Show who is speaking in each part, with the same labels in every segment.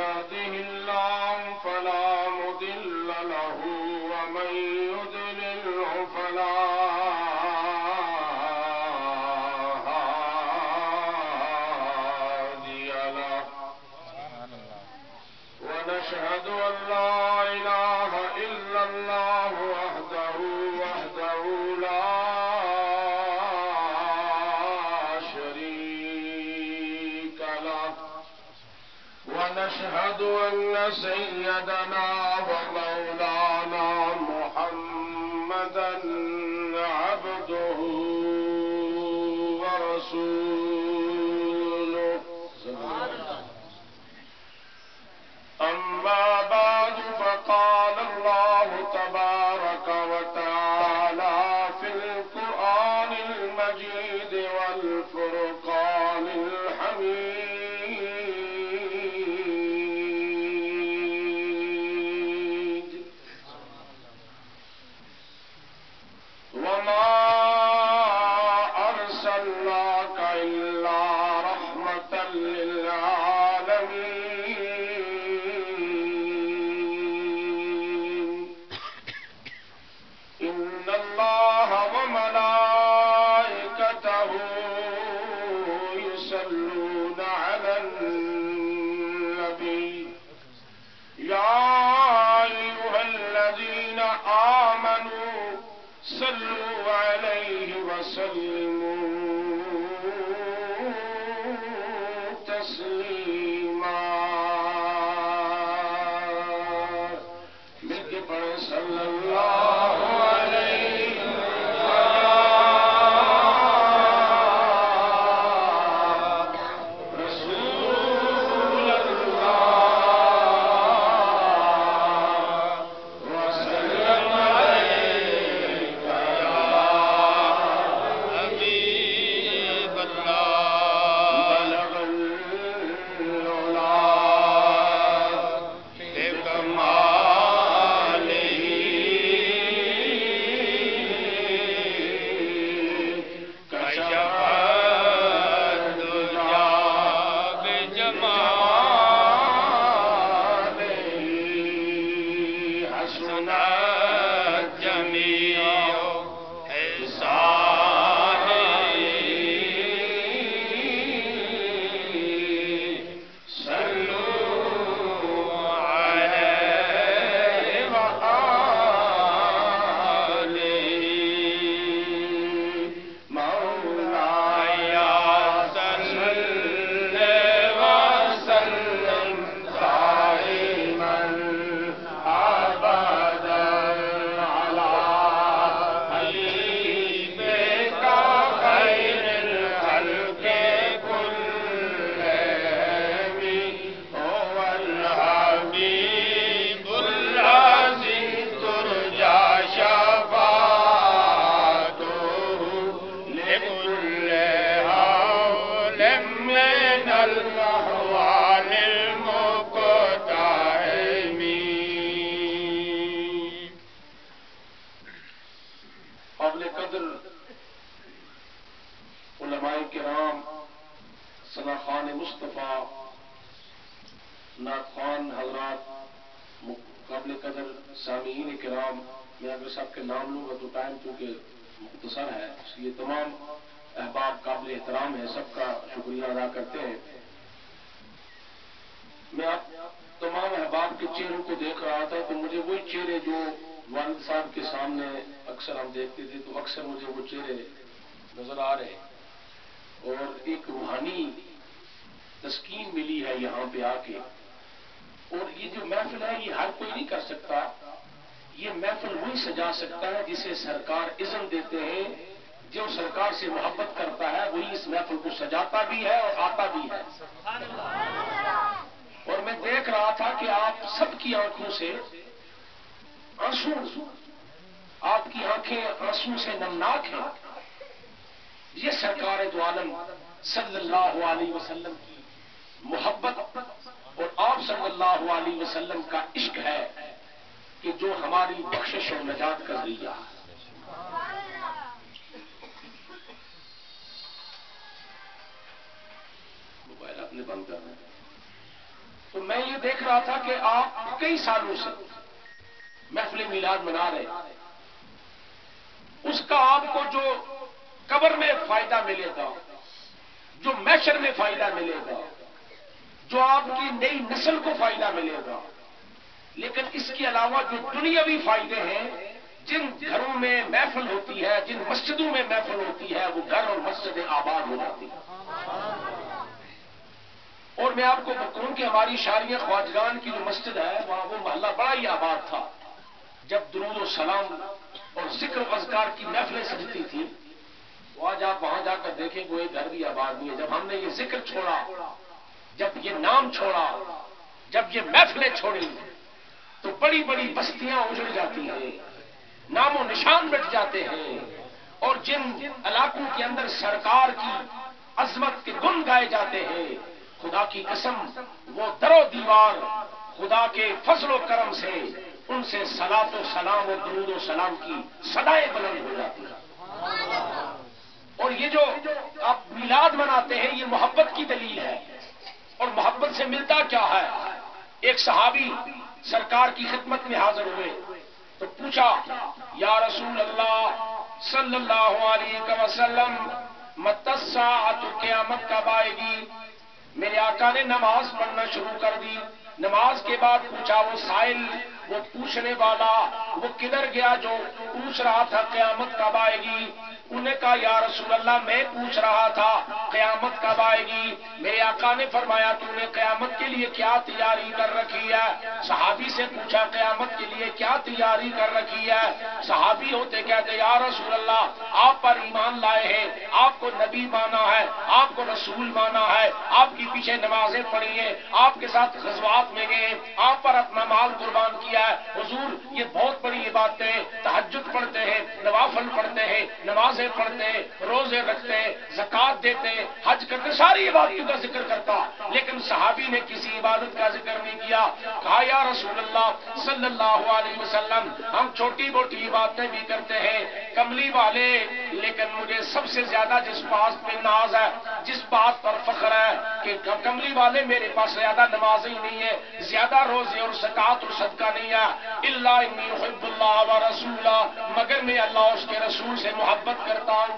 Speaker 1: يهده الله فلا مضل له ومن يضلله فلا هادي له ونشهد أن لا إله إلا الله وحده لا شريك له ونشهد أن سيدنا ومولانا محمدا عبده ورسوله أما بعد فقال الله تبارك وتعالى في القرآن المجيد والفرقان الحميد وما أرسلناك إلا رحمة للعالمين إن الله وملائكته يصلون على النبي يا أيها الذين آمنوا صلوا عليه وسلموا تسليما مل کے پڑھیں صلی اللہ علیہ رسول اللہ وسلم علیک یا حبیب اللہ بلغ العلا بکمالہ کشف الدجا بجمالہ حسنت جمیع خصالہ صلوا علیہ وآلہ مولاي صل وسلم دائما أبدا على حبيبك خير الخلق كلهم هو الحبيب الذي ترجى شفاعته لكل هول من الأهوال المقتحمين قابل قدر علماء کرام ثنا خان مصطفیٰ نعت خوان حضرات قابل قدر سامعین کرام میں اگر سب کے نام لوں گا تو ٹائم چونکہ مختصر ہے اس لیے تمام احباب قابل احترام ہیں سب کا شکریہ ادا کرتے ہیں میں آپ تمام احباب کے چہروں کو دیکھ رہا تھا تو مجھے وہی چہرے جو والد صاحب کے سامنے اکثر ہم دیکھتے تھے تو اکثر مجھے وہ چہرے نظر آ رہے اور ایک روحانی تسکین ملی ہے یہاں پہ آ کے اور یہ جو محفل ہے یہ ہر کوئی نہیں کر سکتا یہ محفل وہی سجا سکتا ہے جسے سرکار اذن دیتے ہیں جو سرکار سے محبت کرتا ہے وہی اس محفل کو سجاتا بھی ہے اور آتا بھی ہے اور میں دیکھ رہا تھا کہ آپ سب کی آنکھوں سے آنسو آپ کی آنکھیں آنسو سے نمناک ہیں یہ سرکار دو عالم صلی اللہ علیہ وسلم کی محبت اور آپ صلی اللہ علیہ وسلم کا عشق ہے کہ جو ہماری بخشش اور نجات کا ذریعہ ہے. موبائل اپنے بند کر رہے ہیں. تو میں یہ دیکھ رہا تھا کہ آپ کئی سالوں سے محفل میلاد منا رہے ہیں، اس کا آپ کو جو قبر میں فائدہ ملے گا، جو محشر میں فائدہ ملے گا، جو آپ کی نئی نسل کو فائدہ ملے گا، لیکن اس کے علاوہ جو دنیاوی فائدے ہیں، جن گھروں میں محفل ہوتی ہے، جن مسجدوں میں محفل ہوتی ہے، وہ گھر اور مسجدیں آباد ہو جاتی ہیں۔ اور میں آپ کو بتاؤں کہ ہماری شاریہ خواجگان کی جو مسجد ہے وہاں وہ محلہ بڑا ہی آباد تھا۔ جب درود و سلام اور ذکر و اذکار کی محفلیں سجتی تھی، وہ آج آپ وہاں جا کر دیکھیں کوئی گھر بھی آباد نہیں ہے۔ جب ہم نے یہ ذکر چھوڑا، جب یہ نام چھوڑا، جب یہ محفلیں چھوڑی، تو بڑی بڑی بستیاں اجڑ جاتی ہیں، نام و نشان مٹ جاتے ہیں، اور جن علاقوں کے اندر سرکار کی عظمت کے گن گائے جاتے ہیں، خدا کی قسم وہ در و دیوار خدا کے فضل و کرم سے ان سے صلاۃ و سلام و درود و سلام کی صدائیں بلند ہو جاتی ہیں۔ اور یہ جو آپ میلاد مناتے ہیں، یہ محبت کی دلیل ہے۔ اور محبت سے ملتا کیا ہے؟ ایک صحابی سرکار کی خدمت میں حاضر ہوئے تو پوچھا، یا رسول اللہ صلی اللہ علیہ وسلم متی الساعۃ، قیامت کب آئے گی؟ میرے آقا نے نماز پڑھنا شروع کر دی۔ نماز کے بعد پوچھا، وہ سائل، وہ پوچھنے والا، وہ کدھر گیا جو پوچھ رہا تھا قیامت کب آئے گی؟ انہوں نے کہا، یا رسول اللہ میں پوچھ رہا تھا قیامت کب آئے گی؟ میرے آقا نے فرمایا، تو نے قیامت کے لیے کیا تیاری کر رکھی ہے؟ صحابی سے پوچھا، قیامت کے لیے کیا تیاری کر رکھی ہے؟ صحابی ہوتے کہتے، یا رسول اللہ آپ پر ایمان لائے ہیں، آپ کو نبی مانا ہے، آپ کو رسول مانا ہے، آپ کی پیچھے نمازیں پڑھی ہیں، آپ کے ساتھ غزوات میں گئے، آپ پر اپنا مال قربان کیا ہے، حضور یہ بہت بڑی باتیں ہیں، تہجد پڑھتے ہیں، نوافل پڑھتے ہیں، نمازیں پڑھتے ہیں، روزے رکھتے ہیں، زکات دیتے ہیں، حج کرتے ہیں، ساری عبادتوں کا ذکر کرتا، لیکن صحابی نے کسی عبادت کا ذکر نہیں کیا۔ کہا، یا رسول اللہ صلی اللہ علیہ وسلم ہم چھوٹی موٹی باتیں بھی کرتے ہیں، کملی والے، لیکن مجھے سب سے زیادہ جس بات پہ ناز ہے، جس بات پر فخر ہے کہ کملی والے میرے پاس زیادہ نماز ہی نہیں ہے، زیادہ روزے اور زکات اور صدقہ نہیں ہے، الا انی احب اللہ و رسولہ، مگر میں اللہ اور اس کے رسول سے محبت کرتا ہوں۔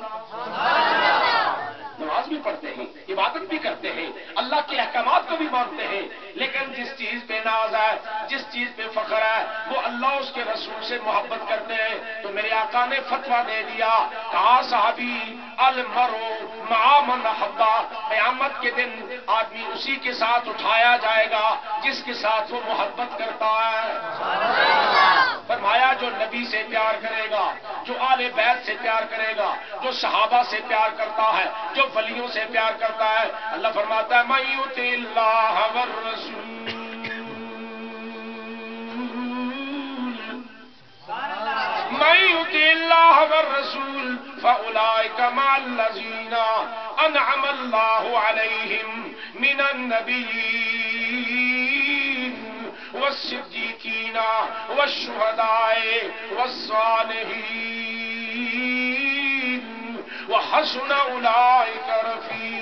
Speaker 1: نماز بھی پڑھتے ہیں، عبادت بھی کرتے ہیں، اللہ کے احکامات کو بھی مانتے ہیں، لیکن جس چیز پہ ناز ہے، جس چیز پہ فخر ہے، وہ اللہ اس کے رسول سے محبت کرتے ہیں۔ تو میرے آقا نے فتویٰ دے دیا، کہا صحابی، المرء مع من احب، قیامت کے دن آدمی اسی کے ساتھ اٹھایا جائے گا جس کے ساتھ وہ محبت کرتا ہے۔ فرمایا، جو نبی سے پیار کرے گا، جو آل بیت سے پیار کرے گا، جو صحابہ سے پیار کرتا ہے، جو ولیوں سے پیار کرتا ہے، اللہ فرماتا ہے، من یطع اللہ والرسول، من یطع اللہ والرسول فاولئک مع الذین انعم اللہ علیہم من النبیین والصدیقین والشہداء والصالحین وحسن اولئک رفیقا۔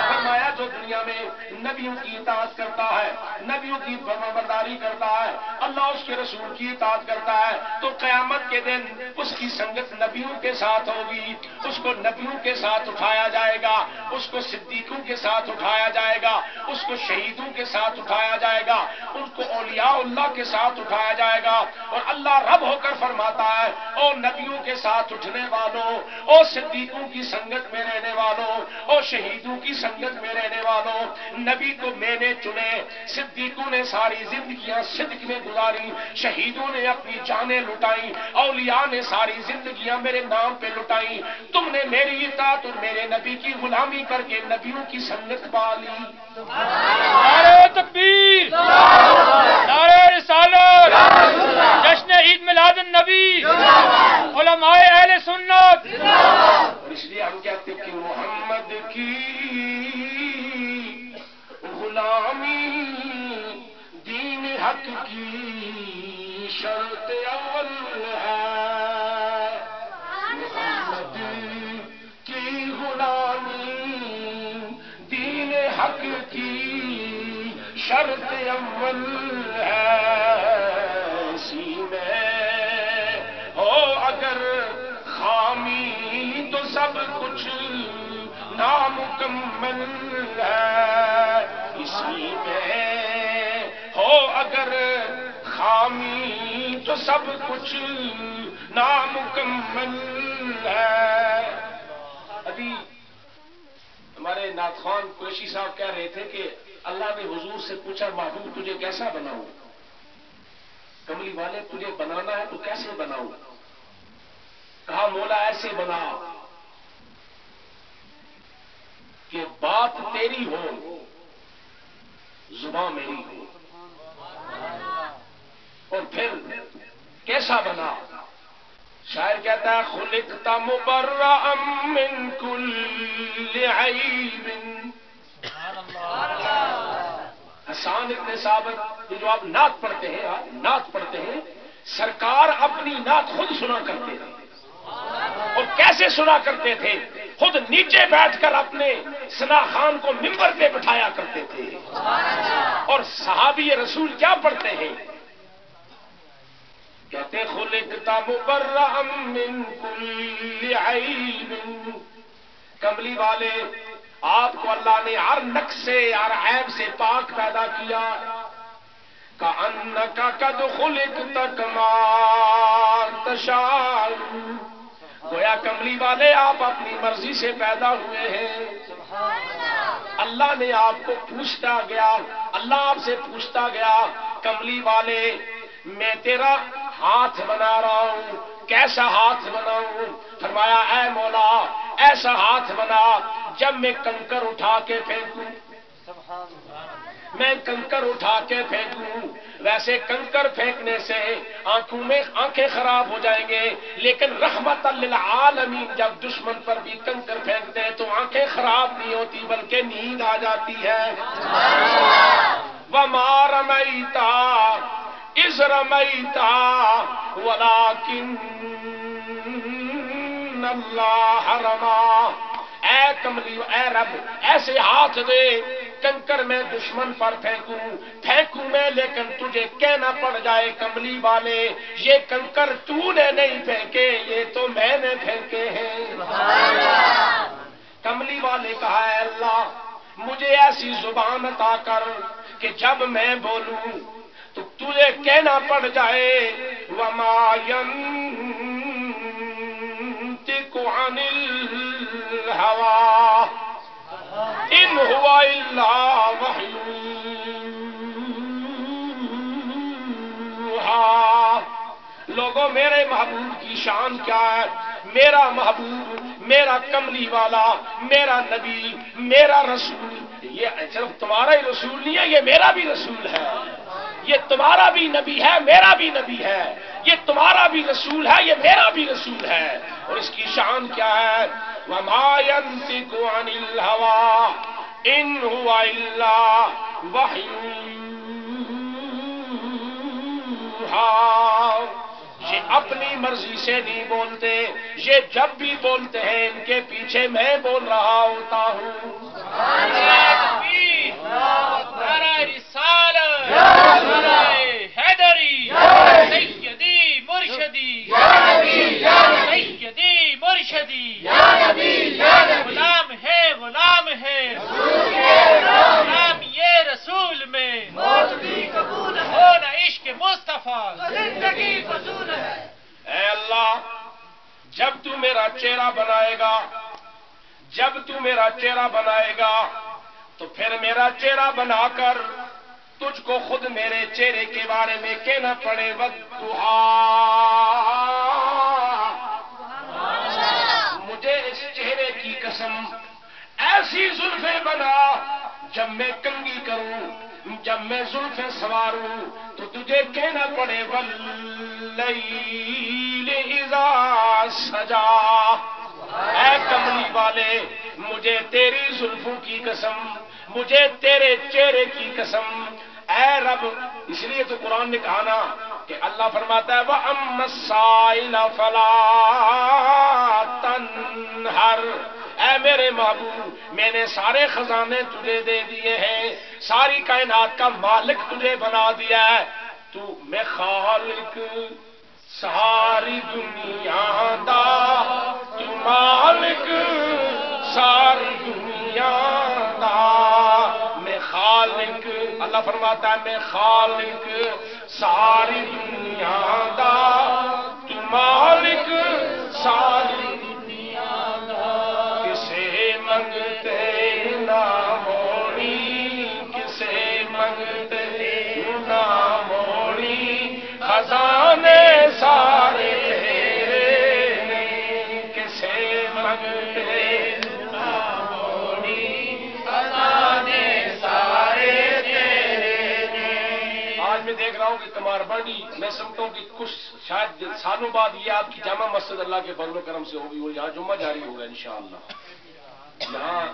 Speaker 1: فرمایا، جو دنیا میں نبیوں کی اطاعت کرتا ہے، نبیوں کی فرمانبرداری کرتا ہے، اللہ اس کے رسول کی اطاعت کرتا ہے، تو قیامت کے دن اس کی سنگت نبیوں کے ساتھ ہوگی، اس کو نبیوں کے ساتھ اٹھایا جائے گا، اس کو صدیقوں کے ساتھ اٹھایا جائے گا، اس کو شہیدوں کے ساتھ اٹھایا جائے گا، ان کو اولیاء اللہ کے ساتھ اٹھایا جائے گا، اور اللہ رب ہو کر فرماتا ہے، او نبیوں کے ساتھ اٹھنے والوں، او صدیقوں کی سنگت میں رہنے والوں، او شہیدوں کی سنگت میں رہنے والوں، نبی کو میں نے چنے، صدیقوں نے ساری زندگیاں صدق میں گزاری، شہیدوں نے اپنی جانیں لٹائیں، اولیاء نے ساری زندگیاں میرے نام پہ لٹائیں، تم نے میری اطاعت اور میرے نبی کی غلامی کر کے نبیوں کی سنگت پا لی۔
Speaker 2: نعرہ تکبیر، نعرہ رسالت، جشن عید میلاد النبی، علماء اہل سنت۔
Speaker 1: اور اس لیے ہم کہتے ہیں کہ محمد کی غلامی دین حق کی شرط اول ہے، محمد کی غلامی شرط اول ہے اسی میں ہو اگر خامی تو سب کچھ نامکمل ہے اسی میں ہو اگر خامی تو سب کچھ نامکمل ہے. ابھی ہمارے نعت خوان قریشی صاحب کہہ رہے تھے کہ اللہ نے حضور سے پوچھا محبوب تجھے کیسا بناؤں؟ کملی والے تجھے بنانا ہے تو کیسے بناؤں؟ کہا مولا ایسے بنا کہ بات تیری ہو زبان میری ہو. اور پھر کیسا بنا؟ شاعر کہتا ہے خلقت مبرأ من کل عیب. حسان ابن ثابت جو آپ نعت پڑھتے ہیں نعت پڑھتے ہیں سرکار اپنی نعت خود سنا کرتے تھے. اور کیسے سنا کرتے تھے؟ خود نیچے بیٹھ کر اپنے ثنا خان کو ممبر پہ بٹھایا کرتے تھے. اور صحابی رسول کیا پڑھتے ہیں؟ کہتے خلقت مبرأ من کل عیب. کملی والے آپ کو اللہ نے ہر نقص سے ہر عیب سے پاک پیدا کیا. کأنک قد خلقت کما تشاء. گویا کملی والے آپ اپنی مرضی سے پیدا ہوئے ہیں. اللہ نے آپ کو پوچھتا گیا, اللہ آپ سے پوچھتا گیا کملی والے میں تیرا ہاتھ بنا رہا ہوں, کیسا ہاتھ بناؤں؟ فرمایا اے مولا ایسا ہاتھ بنا جب میں کنکر اٹھا کے پھینکوں, میں کنکر اٹھا کے پھینکوں. ویسے کنکر پھینکنے سے آنکھیں خراب ہو جائیں گے, لیکن رحمت للعالمین جب دشمن پر بھی کنکر پھینکتے ہیں تو آنکھیں خراب نہیں ہوتی بلکہ نیند آ جاتی ہے. وَمَا رَمَيْتَ اِذْ رَمَيْتَ وَلَٰكِنَّ اللَّهَ رَمَىٰ. اے کملی اے رب ایسے ہاتھ دے کنکر میں دشمن پر پھینکوں میں, لیکن تجھے کہنا پڑ جائے کملی والے یہ کنکر تو نے نہیں پھینکے, یہ تو میں نے پھینکے ہیں. کملی والے کہا اے اللہ مجھے ایسی زبان عطا کر کہ جب میں بولوں تو تجھے کہنا پڑ جائے وَمَا يَنطِقُ عَنِ الْهَوَىٰ إِنْ هُوَ إِلَّا وَحْيٌ يُوحَىٰ. لوگوں میرے محبوب کی شان کیا ہے؟ میرا محبوب, میرا کملی والا, میرا نبی, میرا رسول, یہ صرف تمہارا ہی رسول نہیں ہے, یہ میرا بھی رسول ہے. یہ تمہارا بھی نبی ہے, میرا بھی نبی ہے. یہ تمہارا بھی رسول ہے, یہ میرا بھی رسول ہے. اور اس کی شان کیا ہے؟ وَمَا يَنطِقُ عَنِ الْهَوَىٰ إِنْ هُوَ إِلَّا وَحْيٌ يُوحَىٰ. یہ اپنی مرضی سے نہیں بولتے, یہ جب بھی بولتے ہیں ان کے پیچھے میں بول رہا ہوتا ہوں.
Speaker 2: نعرہ رسالت, نعرہ حیدری, سیدی مرشدی, سیدی مرشدی, غلام ہے غلام ہے غلام یہ رسول میں ہونا عشق مصطفیٰ زندگی فضول ہے.
Speaker 1: اے اللہ جب تو میرا چہرہ بنائے گا, جب تو میرا چہرہ بنائے گا تو پھر میرا چہرہ بنا کر تجھ کو خود میرے چہرے کے بارے میں کہنا پڑے وَالضُّحَىٰ. مجھے اس چہرے کی قسم ایسی زلفیں بنا جب میں کنگھی کروں, جب میں زلفیں سواروں تو تجھے کہنا پڑے وَاللَّيْلِ إِذَا سَجَىٰ. اے کملی والے مجھے تیری زلفوں کی قسم, مجھے تیرے چہرے کی قسم. اے رب اس لیے تو قرآن نے کہا نا کہ اللہ فرماتا ہے وَأَمَّا السَّائِلَ فَلَا تَنْهَرْ. اے اے میرے محبوب میں نے سارے خزانے تجھے دے دیے ہیں، ساری کائنات کا مالک تجھے بنا دیا ہے، تو میں خالق ساری دنیا دا، تو مالک ساری دنیا دا، میں خالق، اللہ فرماتا ہے میں خالق ساری دنیا دا، تو مالک ساری دنیا دا، کسے منگتے نہ موڑی، کسے منگتے نہ موڑی، خزانے سارے تیرے نے، کسے منگتے نہ موڑی، خزانے سارے تیرے نے۔ آج میں دیکھ رہا ہوں کہ کمار بانڈی، میں سمجھتا ہوں کہ کچھ شاید سالوں بعد یہ آپ کی جامع مسجد اللہ کے فضل و کرم سے ہوگی اور یہاں جمعہ جاری ہوگا انشاءاللہ۔ یہاں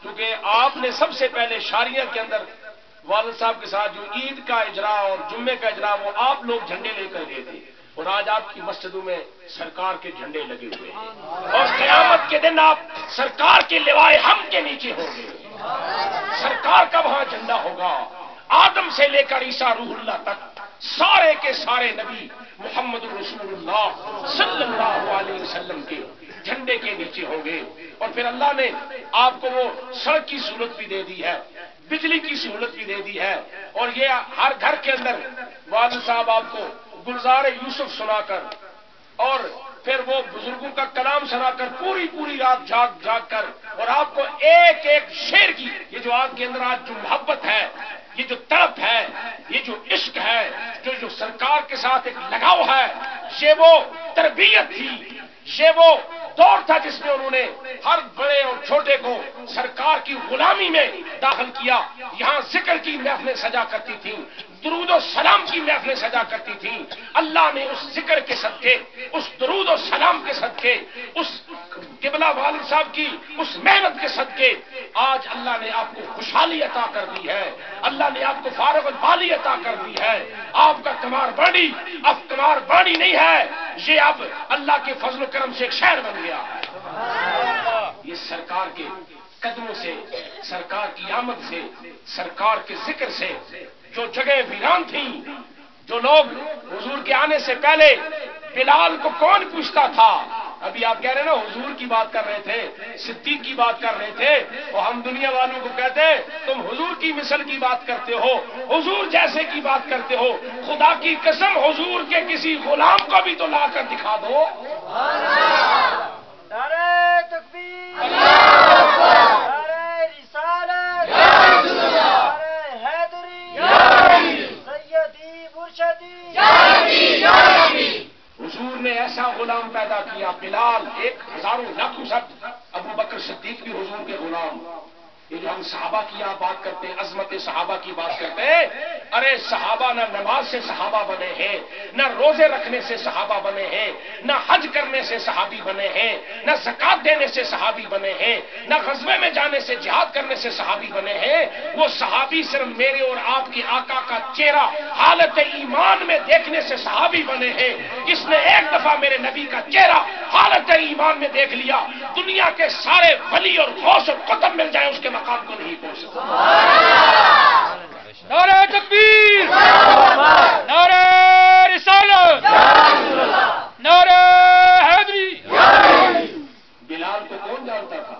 Speaker 1: کیونکہ آپ نے سب سے پہلے شاریہ کے اندر والد صاحب کے ساتھ جو عید کا اجرا اور جمعے کا اجرا وہ آپ لوگ جھنڈے لے کر گئے تھے، اور آج آپ کی مسجدوں میں سرکار کے جھنڈے لگے ہوئے ہیں، اور قیامت کے دن آپ سرکار کے لوائے ہم کے نیچے ہوں گے، سرکار کا وہاں جھنڈا ہوگا، آدم سے لے کر عیسیٰ روح اللہ تک سارے کے سارے نبی محمد رسول اللہ صلی اللہ علیہ وسلم کے جھنڈے کے نیچے ہوں گے۔ اور پھر اللہ نے آپ کو وہ سڑک کی سہولت بھی دے دی ہے، بجلی کی سہولت بھی دے دی ہے، اور یہ ہر گھر کے اندر والد صاحب آپ کو گلزار یوسف سنا کر اور پھر وہ بزرگوں کا کلام سنا کر پوری رات جاگ کر، اور آپ کو ایک ایک شعر کی، یہ جو آپ کے اندر آج جو محبت ہے، یہ جو تڑپ ہے، یہ جو عشق ہے، جو سرکار کے ساتھ ایک لگاؤ ہے، یہ وہ تربیت تھی، یہ وہ دور تھا جس میں انہوں نے ہر بڑے اور چھوٹے کو سرکار کی غلامی میں داخل کیا۔ یہاں ذکر کی محفلیں سجا کرتی تھیں، درود و سلام کی محفلیں سجا کرتی تھیں، اللہ نے اس ذکر کے صدقے، اس درود و سلام کے صدقے، اس قبلہ والد صاحب کی اس محنت کے صدقے آج اللہ نے آپ کو خوشحالی عطا کر دی ہے، اللہ نے آپ کو فارغ البالی عطا کر دی ہے۔ آپ کا کمار بانڈی اب کمار بانڈی نہیں ہے، یہ اب اللہ کے فضل و کرم سے ایک شہر بن گیا ہے۔ یہ سرکار کے قدموں سے، سرکار کی آمد سے، سرکار کے ذکر سے، جو جگہ ویران تھیں، جو لوگ حضور کے آنے سے پہلے بلال کو کون پوچھتا تھا، ابھی آپ کہہ رہے ہیں نا حضور کی بات کر رہے تھے، صدیق کی بات کر رہے تھے، اور ہم دنیا والوں کو کہتے تم حضور کی مثل کی بات کرتے ہو، حضور جیسے کی بات کرتے ہو، خدا کی قسم حضور کے کسی غلام کو بھی تو لا کر دکھا دو۔
Speaker 2: نعرہ تکبیر، نعرہ رسالت، نعرہ حیدری، سیدی مرشدی،
Speaker 1: حضور نے ایسا غلام پیدا کیا، بلال ایک ہزاروں لاکھوں سب، ابو بکر صدیق بھی حضور کے غلام۔ یہ جو ہم صحابہ کی یہاں بات کرتے ہیں، عظمت صحابہ کی بات کرتے ہیں، ارے صحابہ نہ نماز سے صحابہ بنے ہیں، نہ روزے رکھنے سے صحابہ بنے ہیں، نہ حج کرنے سے صحابی بنے ہیں، نہ زکات دینے سے صحابی بنے ہیں، نہ غزوے میں جانے سے جہاد کرنے سے صحابی بنے ہیں۔ وہ صحابی صرف میرے اور آپ کے آقا کا چہرہ حالت ایمان میں دیکھنے سے صحابی بنے ہیں۔ جس نے ایک دفعہ میرے نبی کا چہرہ حالت ایمان میں دیکھ لیا، دنیا کے سارے ولی اور غوث اور قطب مل جائیں اس کے مقام کو نہیں پہنچ سکتا۔
Speaker 2: نعرہ تکبیر، نعرہ رسالت، نعرہ حیدری۔
Speaker 1: بلال کو کون جانتا تھا؟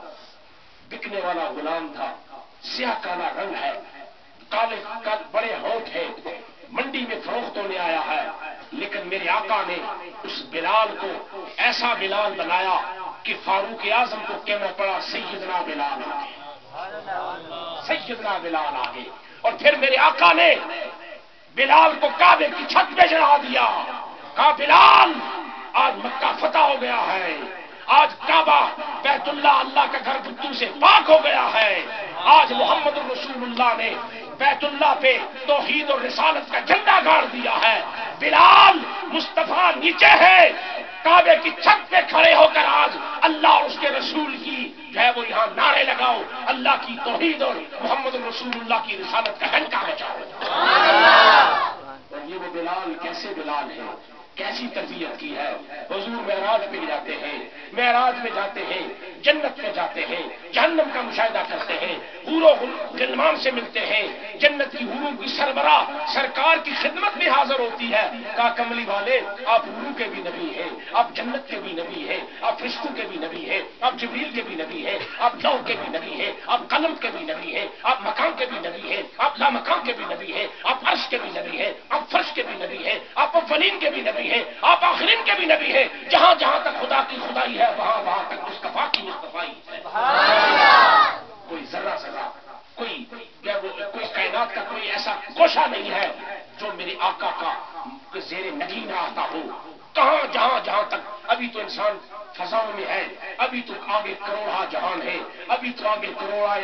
Speaker 1: بکنے والا غلام تھا، سیاہ کالا رنگ ہے، کالے بڑے ہونٹ ہے، منڈی میں فروخت ہونے آیا ہے، لیکن میرے آقا نے اس بلال کو ایسا بلال بنایا کہ فاروق اعظم کو کہنا پڑا سیدنا بلال آگے، سیدنا بلال آگے۔ اور پھر میرے آقا نے بلال کو کعبے کی چھت پہ چڑھا دیا، کہا بلال آج مکہ فتح ہو گیا ہے، آج کعبہ بیت اللہ اللہ کا گھر بتوں سے پاک ہو گیا ہے، آج محمد رسول اللہ نے بیت اللہ پہ توحید اور رسالت کا جھنڈا گاڑ دیا ہے۔ بلال مصطفیٰ نیچے ہے، کعبے کی چھت پہ کھڑے ہو کر آج اللہ اور اس کے رسول کی جو ہے وہ یہاں نعرے لگاؤ، اللہ کی توحید اور محمد رسول اللہ کی رسالت کا ڈنکا بجاؤ۔ اور یہ وہ بلال کیسے بلال ہے، کیسی تربیت کی ہے۔ حضور معراج پہ جاتے ہیں، معراج میں جاتے ہیں، جنت میں جاتے ہیں، جہنم کا مشاہدہ کرتے ہیں، حور و غلمان سے ملتے ہیں، جنت کی حوروں کی سربراہ سرکار کی خدمت میں حاضر ہوتی ہے۔ کہا کملی والے آپ حوروں کے بھی نبی ہیں، آپ جنت کے بھی نبی ہیں، آپ فرشتوں کے بھی نبی ہیں، آپ جبریل کے بھی نبی ہیں، آپ لوح کے بھی نبی ہیں، آپ قلم کے بھی نبی ہیں، آپ مکان کے بھی نبی ہیں، آپ لامکان کے بھی نبی ہیں، آپ عرش کے بھی نبی ہیں، آپ فرش کے بھی نبی ہیں، آپ اولین کے بھی نبی ہیں، آپ آخرین کے بھی نبی ہیں۔ جہاں جہاں تک خدا کی خدائی ہے وہاں وہاں تک مصطفیٰ کی مصطفائی ہے۔ کوئی ذرہ ذرہ کوئی کائنات کا کوئی ایسا گوشہ نہیں ہے جو میرے آقا کا زیر نگین نہ آتا ہو۔ کہاں جہاں جہاں تک ابھی تو انسان فضاؤں میں ہے، ابھی تو آگے کروڑا جہان ہے، ابھی تو آگے کروڑا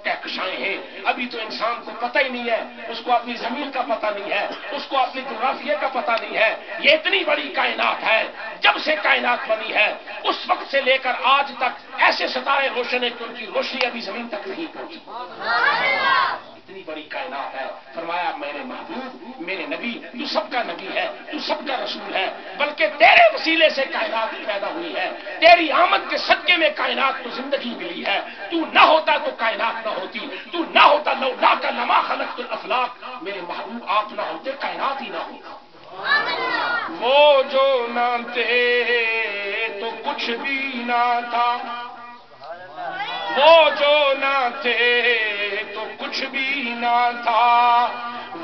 Speaker 1: کہکشائیں ہیں، ابھی تو انسان کو پتہ ہی نہیں ہے، اس کو اپنی زمین کا پتہ نہیں ہے، اس کو اپنی جغرافیہ کا پتہ نہیں ہے۔ یہ اتنی بڑی کائنات ہے، جب سے کائنات بنی ہے اس وقت سے لے کر آج تک ایسے ستارے روشن ہیں کہ ان کی روشنی ابھی زمین تک نہیں پہنچی۔ اتنی بڑی کائنات ہے۔ فرمایا میرے محبوب میرے نبی تو سب کا نبی ہے، تو سب کا رسول ہے، بلکہ تیرے وسیلے سے کائنات پیدا ہوئی ہے، تیری آمد کے صدقے میں کائنات کو زندگی ملی ہے۔ تو نہ ہوتا تو کائنات نہ ہوتی، تو نہ ہوتا لولا کا لما خلقت الافلاق، میرے محبوب آپ نہ ہوتے کائنات ہی نہ ہوتا۔ وہ جو نہ تھے تو کچھ بھی نہ تھا، وہ جو نہ تھے تو کچھ بھی نہ تھا،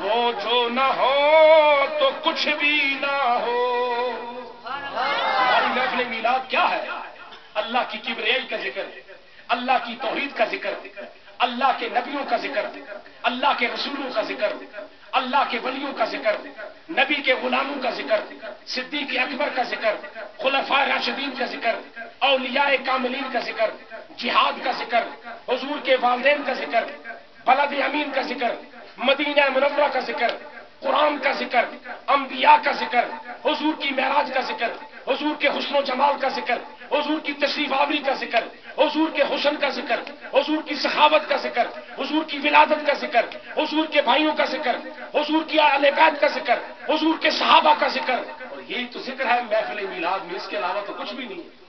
Speaker 1: وہ جو نہ ہو تو کچھ بھی نہ ہو۔ ہماری محفل میلاد کیا ہے؟ اللہ کی کبریائی کا ذکر، اللہ کی توحید کا ذکر، اللہ کے نبیوں کا ذکر، اللہ کے رسولوں کا ذکر، اللہ کے ولیوں کا ذکر، نبی کے غلاموں کا ذکر، صدیق اکبر کا ذکر، خلفاء راشدین کا ذکر، اولیاء کاملین کا ذکر، جہاد کا ذکر، حضور کے والدین کا ذکر، بلد امین کا ذکر، مدینہ منورہ کا ذکر، قرآن کا ذکر، انبیاء کا ذکر، حضور کی معراج کا ذکر، حضور کے حسن و جمال کا ذکر، حضور کی تشریف آوری کا ذکر، حضور کے حسن کا ذکر، حضور کی سخاوت کا ذکر، حضور کی ولادت کا ذکر، حضور کے بھائیوں کا ذکر، حضور کی اہل بیت کا ذکر، حضور کے صحابہ کا ذکر، اور یہی تو ذکر ہے محفل میلاد میں، اس کے علاوہ تو کچھ بھی نہیں ہے۔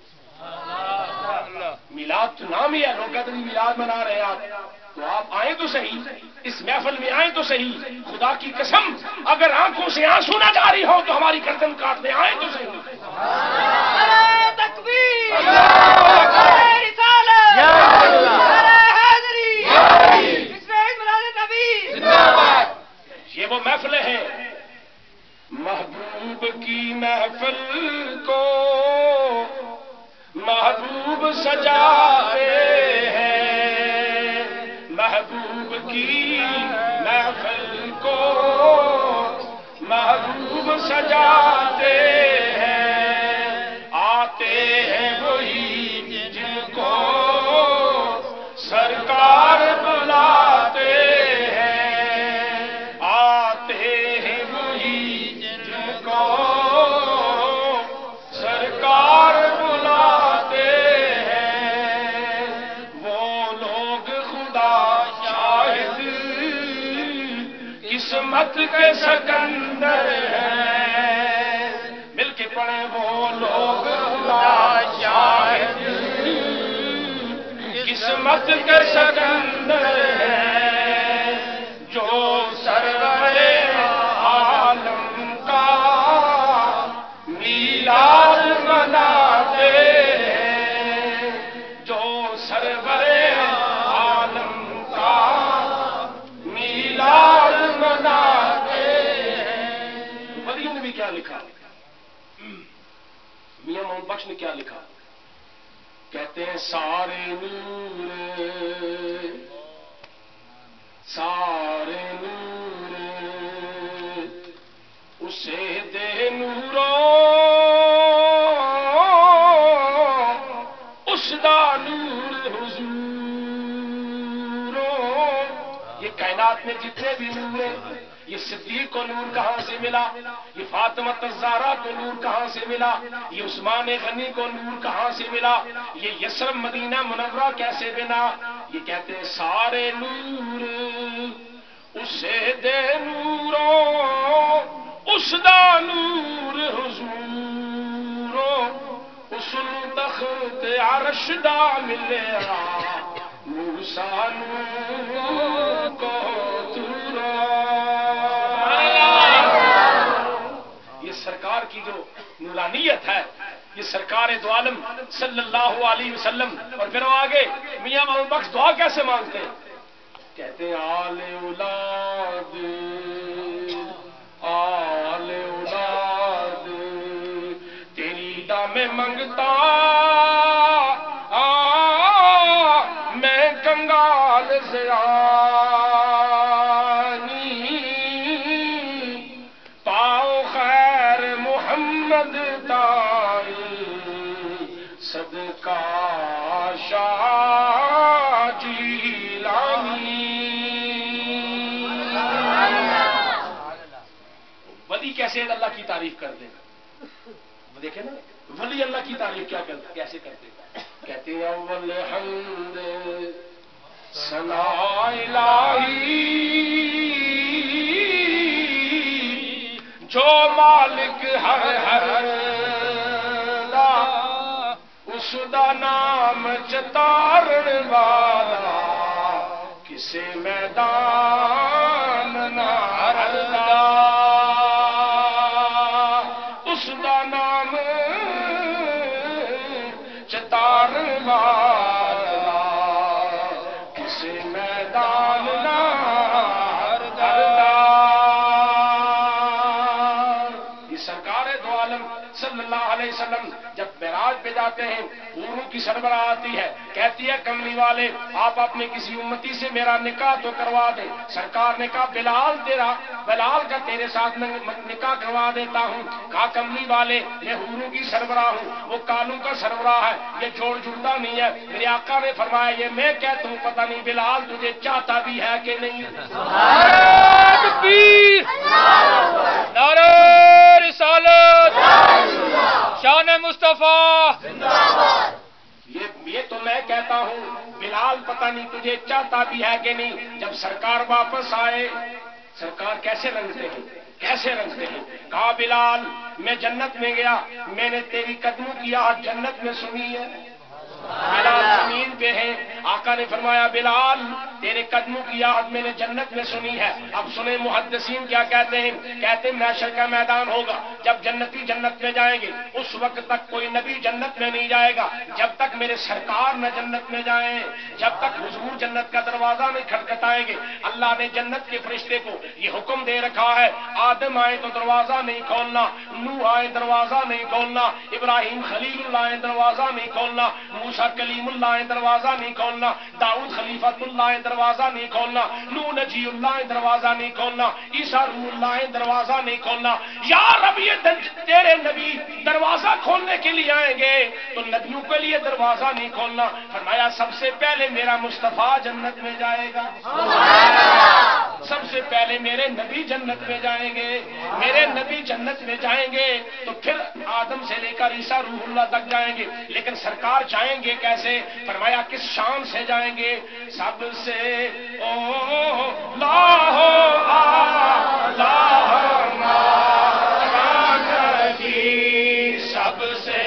Speaker 1: میلاد تو نام ہی ہے، لوگ کہتے ہیں میلاد منا رہے ہیں آپ، تو آپ آئیں تو صحیح، اس محفل میں آئیں تو صحیح، خدا کی قسم اگر آنکھوں سے آنسو نہ جاری ہو تو ہماری گردن کاٹ دیں، آئیں تو صحیح۔ یہ وہ محفلیں ہیں محبوب کی محفل کو محبوب سجاتے ہیں، محبوب کی محفل کو محبوب سجاتے ہیں، آتے ہیں وہی جن کو سرکار بلاتے ہیں، آتے ہیں وہی جن کو سرکار بلاتے ہیں، وہ لوگ خدا شاہد قسمت کے سکندر ہیں، مل کے پڑھیں وہ لوگ خدا شاہد قسمت کے سکندر ہیں، جو سرور عالم کا میلاد مناتے ہیں، جو سرور عالم کا میلاد مناتے ہیں۔ ولی نے بھی کیا لکھا، میاں محمد بخش نے کیا لکھا، کہتے ہیں سارے نور سارے نور اسے دے نورو اس دا نور حضورو۔ یہ کائنات میں جتنے بھی نور ہیں، یہ صدیق کو نور کہاں سے ملا، یہ فاطمہ الزہرا کو نور کہاں سے ملا، یہ عثمان غنی کو نور کہاں سے ملا، یہ یثرب مدینہ منورہ کیسے بنا؟ یہ کہتے ہیں سارے نور اسے دے نورو اس دا نور حضورو، اس تخت عرش دا ملیا موسیٰ نو کو تورا. یہ سرکار کی جو نورانیت ہے، یہ سرکار دو عالم صلی اللہ علیہ وسلم. اور پھر وہ آگے میاں محمد بخش دعا کیسے مانگتے ہیں؟ کہتے ہیں آل اولاد آل اولاد تیری دا میں منگتا میں کنگال زیانی پاؤ خیر محمد تائی صدقہ شاہ جیلانی. ولی کیسے اللہ کی تعریف کر دیں؟ دیکھیں نا ولی اللہ کی تعریف کیا کرتے کیسے کرتے؟ کہتے ہیں اول حمد ثنا الہی جو مالک ہر دا اس دا نام چتارن والا کسے میدان نہ ہردا. اس دا نام چتارن والا کسے میدان نہ ہردا. یہ سرکار دو عالم صلی اللہ علیہ وسلم جب معراج پہ جاتے ہیں، حوروں کی سربراہ آتی ہے، کہتی ہے کملی والے آپ اپنے کسی امتی سے میرا نکاح تو کروا دیں. سرکار نے کہا بلال کا تیرے ساتھ نکاح کروا دیتا ہوں. کہا کملی والے میں حوروں کی سربراہ ہوں، وہ کالوں کا سربراہ ہے، یہ جوڑ جڑتا نہیں ہے. میرے آقا نے فرمایا یہ میں کہتا ہوں پتہ نہیں بلال تجھے چاہتا بھی ہے کہ نہیں.
Speaker 2: نعرہ رسالت شان مصطفیٰ.
Speaker 1: یہ تو میں کہتا ہوں بلال پتہ نہیں تجھے چاہتا بھی ہے کہ نہیں. جب سرکار واپس آئے، سرکار کیسے رنگتے ہیں کیسے رنگتے ہیں؟ کہا بلال میں جنت میں گیا، میں نے تیری قدموں کی آواز جنت میں سنی ہے. بلال زمین پہ ہیں، آقا نے فرمایا بلال تیرے قدموں کی آواز میں نے جنت میں سنی ہے. اب سنیں محدثین کیا کہتے ہیں. کہتے ہیں محشر کا میدان ہوگا، جب جنتی جنت میں جائیں گے اس وقت تک کوئی نبی جنت میں نہیں جائے گا جب تک میرے سرکار نہ جنت میں جائیں، جب تک حضور جنت کا دروازہ نہیں کھٹکھٹائیں گے. اللہ نے جنت کے فرشتے کو یہ حکم دے رکھا ہے آدم آئے تو دروازہ نہیں کھولنا، نوح آئے دروازہ نہیں کھولنا، ابراہیم خلیل اللہ آئے دروازہ نہیں کھولنا، موسیٰ کلیم اللہ آئے دروازہ نہیں کھولنا، داؤد خلیفۃ اللہ آئے دروازہ نہیں کھولنا، نوح نجی اللہ آئے دروازہ نہیں کھولنا، عیسیٰ روح اللہ آئے دروازہ نہیں کھولنا. یا رب یہ تیرے نبی دروازہ کھولنے کے لیے آئیں گے تو نبیوں کے لیے دروازہ نہیں کھولنا. فرمایا سب سے پہلے میرا مصطفیٰ جنت میں جائے گا، سب سے پہلے میرے نبی جنت میں جائیں گے. میرے نبی جنت میں جائیں گے تو پھر آدم سے لے کر عیسیٰ روح اللہ تک جائیں گے. لیکن سرکار جائیں گے کیسے؟ فرمایا کس شان سے جائیں گے؟ سب سے او لاہو سب سے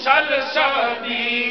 Speaker 1: سلسبیل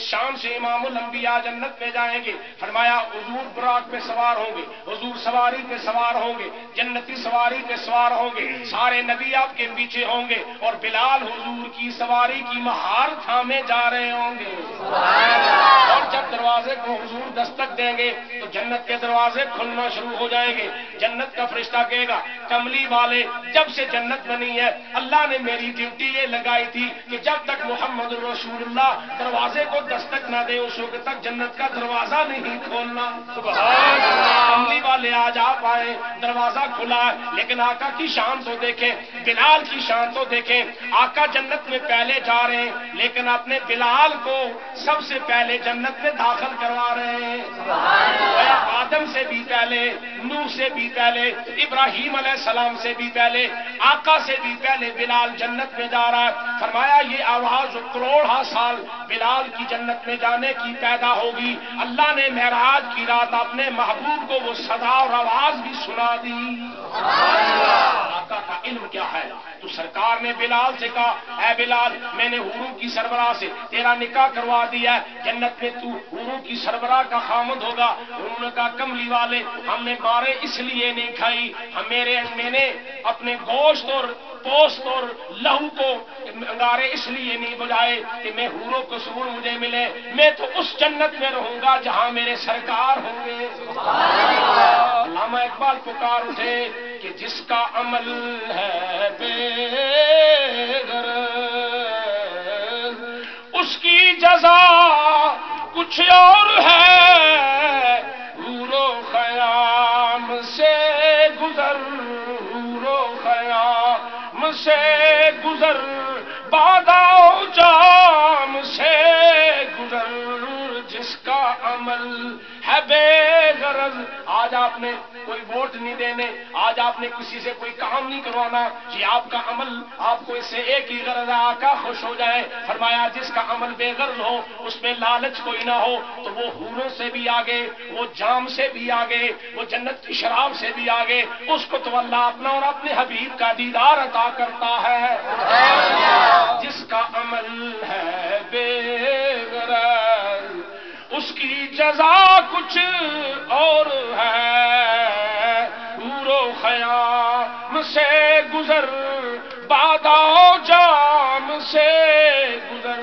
Speaker 1: شان سے امام الانبیاء جنت میں جائیں گے. فرمایا حضور براق پہ سوار ہوں گے, حضور سواری پہ سوار ہوں گے, جنتی سواری پہ سوار ہوں گے, سارے نبی آپ کے پیچھے ہوں گے, اور بلال حضور کی سواری کی مہار تھامے جا رہے ہوں گے. اور جب دروازے کو حضور دستک دیں گے تو جنت کے دروازے کھلنا شروع ہو جائیں گے. جنت کا فرشتہ کہے گا کملی والے, جب سے جنت بنی ہے اللہ نے میری ڈیوٹی یہ لگائی تھی کہ جب تک محمد رسول اللہ دروازے کو دستک نہ دے اس وقت تک جنت کا دروازہ نہیں کھولنا. سبحان اللہ. کملی والے آج آپ آئے, دروازہ کھلا ہے, لیکن آقا کی شان تو دیکھیں, بلال کی شان تو دیکھیں. آقا جنت میں پہلے جا رہے ہیں لیکن اپنے بلال کو سب سے پہلے جنت میں داخل کروا رہے ہیں. آدم سے بھی پہلے, نوح سے بھی پہلے, ابراہیم علیہ السلام سے بھی پہلے, آقا سے بھی پہلے بلال جنت میں جا رہا ہے. فرمایا یہ آواز کروڑا سال بلال کی جنت میں جانے کی پیدا ہوگی. اللہ نے معراج کی رات اپنے محبوب کو وہ صدا اور آواز بھی سنا دی. آقا کا علم کیا ہے. تو سرکار نے بلال سے کہا اے بلال میں نے حوروں کی سربراہ سے تیرا نکاح کروا دیا ہے, جنت میں تو حوروں کی سربراہ کا خامد ہوگا. انہوں نے کہا کملی والے ہم نے مارے اس لیے نہیں کھائی, میں نے اپنے گوشت اور پوست اور لہو کو انگارے اس لیے نہیں بجائے کہ میں حوروں کو سرور مجھے ملے. میں تو اس جنت میں رہوں گا جہاں میرے سرکار ہوں گے. علامہ اقبال پکار اٹھے کہ جس کا عمل ہے بے غرض اس کی جزا کچھ اور ہے. حور و خیام سے گزر, حور و خیام سے گزر, باداؤ جام سے گزر, جس کا عمل ہے بے غرض. آج آپ نے کوئی ووٹ نہیں دینے, آج آپ نے کسی سے کوئی کام نہیں کروانا, یہ آپ کا عمل آپ کو اس سے ایک ہی غرض ہے آقا خوش ہو جائے. فرمایا جس کا عمل بے غرض ہو, اس میں لالچ کوئی نہ ہو, تو وہ حوروں سے بھی آگے, وہ جام سے بھی آگے, وہ جنت کی شراب سے بھی آگے, اس کو تو اللہ اپنا اور اپنے حبیب کا دیدار عطا کرتا ہے. جس کا عمل ہے بے غرض اس کی جزا کچھ اور ہے. حور و خیام سے گزر, باداؤ جام سے گزر.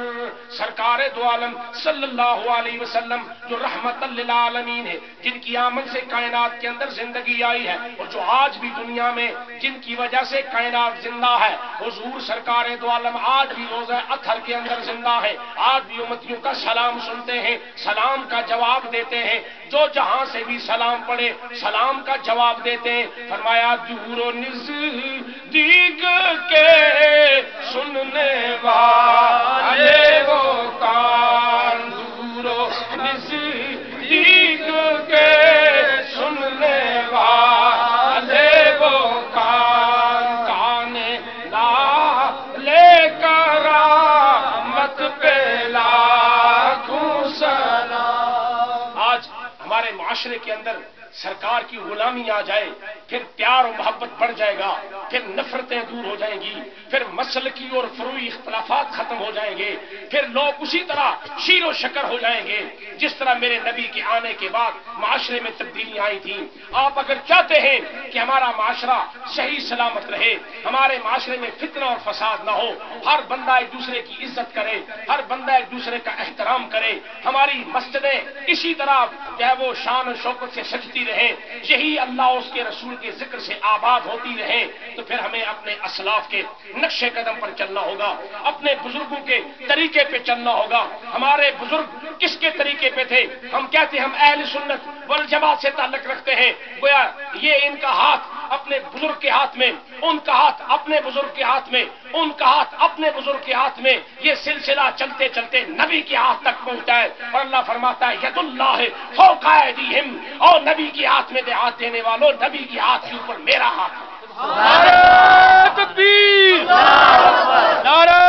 Speaker 1: سرکار دو عالم صلی اللہ علیہ وسلم جو رحمت للعالمین ہے, جن کی آمد سے کائنات کے اندر زندگی آئی ہے, اور جو آج بھی دنیا میں جن کی وجہ سے کائنات زندہ ہے, حضور سرکار دو عالم آج بھی روزہ اطہر کے اندر زندہ ہے. آج بھی امتیوں کا سلام سنتے ہیں, سلام کا جواب دیتے ہیں. جو جہاں سے بھی سلام پڑھے سلام کا جواب دیتے ہیں. فرمایا دور و نزدیک کے سننے والے وہ کان, دور و نزدیک کے سننے والے وہ کان, کان لا لے کر مت پہ لاکھوں سلام. آج ہمارے معاشرے کے اندر سرکار کی غلامی آ جائے, پھر پیار و محبت بڑھ جائے گا, پھر نفرتیں دور ہو جائیں گی, پھر مسلکی اور فروعی اختلافات ختم ہو جائیں گے, پھر لوگ اسی طرح شیر و شکر ہو جائیں گے جس طرح میرے نبی کے آنے کے بعد معاشرے میں تبدیلی آئی تھی. آپ اگر چاہتے ہیں کہ ہمارا معاشرہ صحیح سلامت رہے, ہمارے معاشرے میں فتنہ اور فساد نہ ہو, ہر بندہ ایک دوسرے کی عزت کرے, ہر بندہ ایک دوسرے کا احترام کرے, ہماری مسجدیں اسی طرح کیا وہ شان و شوکت سے سجتی رہے, یہی اللہ اس کے رسول کے ذکر سے آباد ہوتی رہے, تو پھر ہمیں اپنے اسلاف کے نقش قدم پر چلنا ہوگا, اپنے بزرگوں کے طریقے پہ چلنا ہوگا. ہمارے بزرگ کس کے طریقے پہ تھے؟ ہم کہتے ہیں ہم اہل سنت والجماعت سے تعلق رکھتے ہیں, گویا یہ ان کا ہاتھ اپنے بزرگ کے ہاتھ میں, ان کا ہاتھ اپنے بزرگ کے ہاتھ میں, ان کا ہاتھ اپنے بزرگ کے ہاتھ میں, یہ سلسلہ چلتے چلتے نبی کے ہاتھ تک پہنچتا ہے. اور اللہ فرماتا ہے ید اللہ فوق ایدیہم, اور نبی کے ہاتھ میں ہاتھ دینے والوں, نبی کے ہاتھ کے اوپر میرا ہاتھ ہے.
Speaker 2: نعرہ تکبیر, نعرہ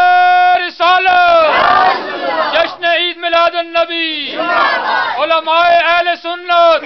Speaker 2: رسالت, جشن عید میلاد النبی, علماء اہل سنت.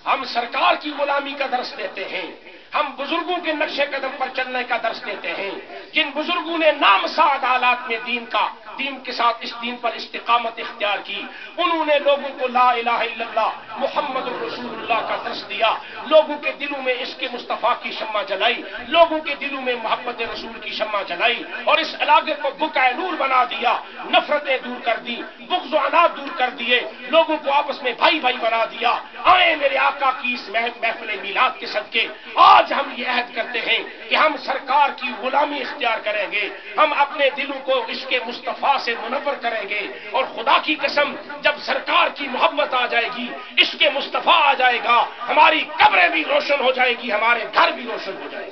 Speaker 1: ہم سرکار کی غلامی کا درس دیتے ہیں, ہم بزرگوں کے نقش قدم پر چلنے کا درس دیتے ہیں, جن بزرگوں نے نامساعد حالات میں دین کا دین کے ساتھ اس دین پر استقامت اختیار کی. انہوں نے لوگوں کو لا الہ الا اللہ محمد رسول اللہ کا درس دیا، لوگوں کے دلوں میں عشق مصطفیٰ کی شمع جلائی، لوگوں کے دلوں میں محبت رسول کی شمع جلائی، اور اس علاقے کو بقع نور بنا دیا. نفرتیں دور کر دی، بغض و عناد دور کر دیے، لوگوں کو آپس میں بھائی بھائی بنا دیا. آئے میرے آقا کی اس محفل میلاد کے صدقے آج ہم یہ عہد کرتے ہیں کہ ہم سرکار کی غلامی اختیار کریں گے، ہم اپنے دلوں کو عشق مصطفیٰ سے منور کریں گے، اور خدا کی قسم جب سرکار کی محبت آ جائے گی، عشق مصطفیٰ آ جائے گا، ہماری قبریں بھی روشن ہو جائے گی، ہمارے گھر بھی روشن ہو جائے گا.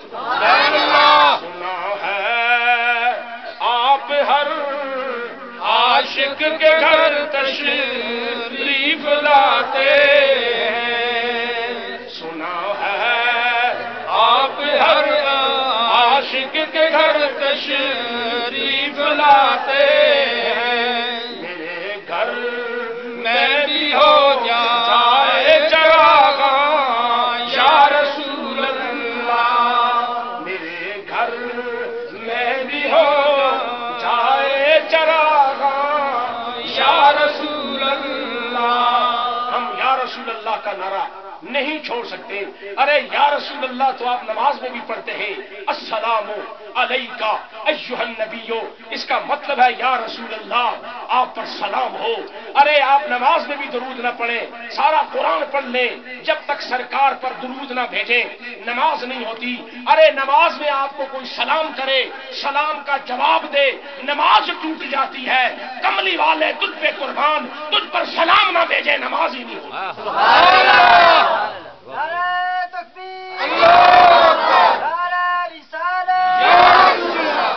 Speaker 1: سنا ہے آپ ہر عاشق کے گھر تشریف لاتے ہیں، سنا ہے آپ ہر عاشق کے گھر تشریف لاتے ہیں. میرے گھر میں بھی ہو جائے چراغ یا رسول اللہ، میرے گھر میں بھی ہو جائے چراغ یا رسول اللہ. ہم یا رسول اللہ کا نعرہ نہیں چھوڑ سکتے. ارے یا رسول اللہ تو آپ نماز میں بھی پڑھتے ہیں، السلام علیکہ ایھا النبی، اس کا مطلب ہے یا رسول اللہ آپ پر سلام ہو. ارے آپ نماز میں بھی درود نہ پڑھیں، سارا قرآن پڑھ لیں، جب تک سرکار پر درود نہ بھیجیں نماز نہیں ہوتی. ارے نماز میں آپ کو کوئی سلام کرے، سلام کا جواب دے، نماز ٹوٹ جاتی ہے. کملی والے تجھ پہ قربان، تجھ پر سلام نہ بھیجے نماز ہی نہیں ہوتی.
Speaker 3: نعرہ تکبیر، نعرہ رسالت،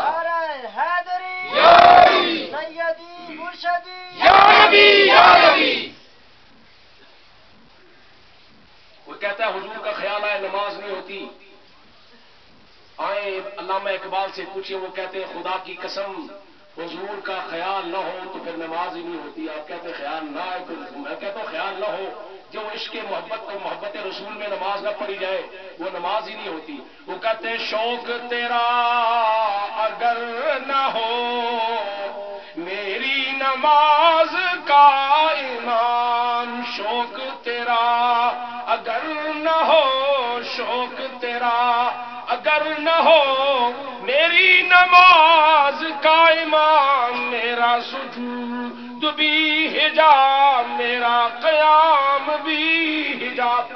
Speaker 3: نعرہ حیدری، سیدی مرشدی
Speaker 2: یا نبی یا نبی.
Speaker 1: وہ کہتا ہے حضور کا خیال آئے نماز نہیں ہوتی. آئے علامہ اقبال سے پوچھے، وہ کہتے ہیں خدا کی قسم حضور کا خیال نہ ہو تو پھر نماز ہی نہیں ہوتی. آپ کہتے ہیں خیال نہ آئے تو میں کہتا ہوں خیال نہ ہو، جو عشق محبت اور محبت رسول میں نماز نہ پڑھی جائے وہ نماز ہی نہیں ہوتی. وہ کہتے ہیں شوق تیرا اگر نہ ہو میری نماز کا امام، شوق تیرا اگر نہ ہو، شوق تیرا اگر نہ ہو میری نماز کا امام، میرا سجود بھی حجاب، میرا قیام بھی حجاب.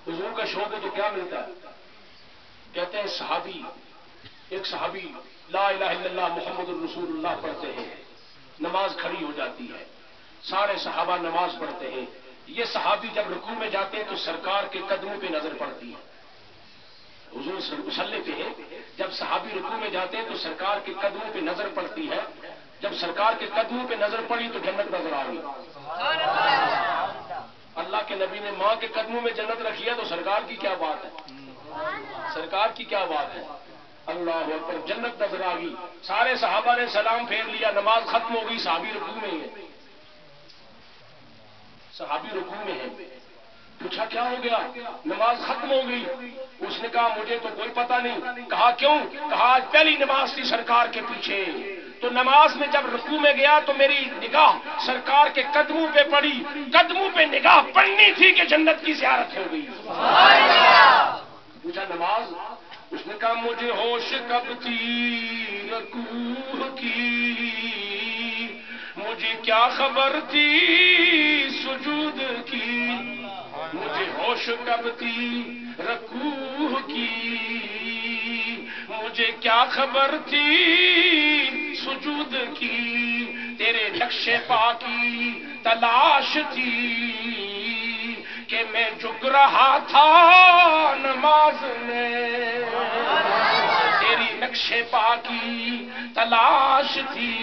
Speaker 1: حضور کا شوق ہے تو کیا ملتا ہے؟ کہتے ہیں صحابی، ایک صحابی لا الہ الا اللہ محمد الرسول اللہ پڑھتے ہیں، نماز کھڑی ہو جاتی ہے، سارے صحابہ نماز پڑھتے ہیں. یہ صحابی جب رکوع میں جاتے ہیں تو سرکار کے قدموں پہ نظر پڑتی ہے. حضور مصلی پہ ہے، جب صحابی رکوع میں جاتے ہیں تو سرکار کے قدموں پہ نظر پڑتی ہے. جب سرکار کے قدموں پہ نظر پڑی تو جنت نظر آ گئی. اللہ کے نبی نے ماں کے قدموں میں جنت رکھی ہے تو سرکار کی کیا بات ہے، سرکار کی کیا بات ہے. اللہ اکبر، جنت نظر آ گئی. سارے صحابہ نے سلام پھیر لیا، نماز ختم ہو گئی، صحابی رکوع میں ہے، صحابی رکوع میں ہے. پوچھا کیا ہو گیا؟ نماز ختم ہو گئی. اس نے کہا مجھے تو کوئی پتہ نہیں. کہا کیوں؟ کہا آج پہلی نماز تھی سرکار کے پیچھے، تو نماز میں جب رکوع میں گیا تو میری نگاہ سرکار کے قدموں پہ پڑی، قدموں پہ نگاہ پڑنی تھی کہ جنت کی زیارت ہو گئی. پوچھا نماز؟ اس نے کہا مجھے ہوش کب تھی رکوع کی، مجھے کیا خبر تھی سجود کی، مجھے ہوش کب تھی رکوع کی، مجھے کیا خبر تھی سجود کی، تیرے نقش پا کی تلاش تھی کہ میں جھک رہا تھا نماز میں، تیری نقش پا کی تلاش تھی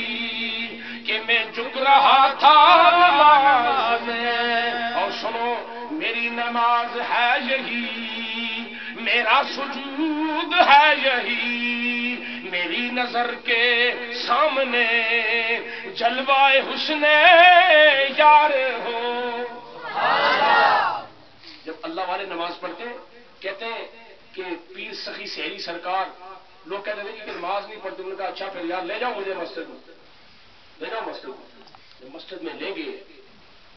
Speaker 1: کہ میں جھک رہا تھا نماز میں. اور سنو میری نماز ہے یہی، میرا سجود ہے یہی، میری نظر کے سامنے جلوائے حسن یار ہو. جب اللہ والے نماز پڑھتے کہتے ہیں کہ پیر سخی سہری سرکار لوگ کہتے ہیں کہ نماز نہیں پڑھتے، انہوں نے کہا اچھا پھر یار لے جاؤ مجھے مسجد میں، لے جاؤ مسجد میں. مسجد میں لیں گے،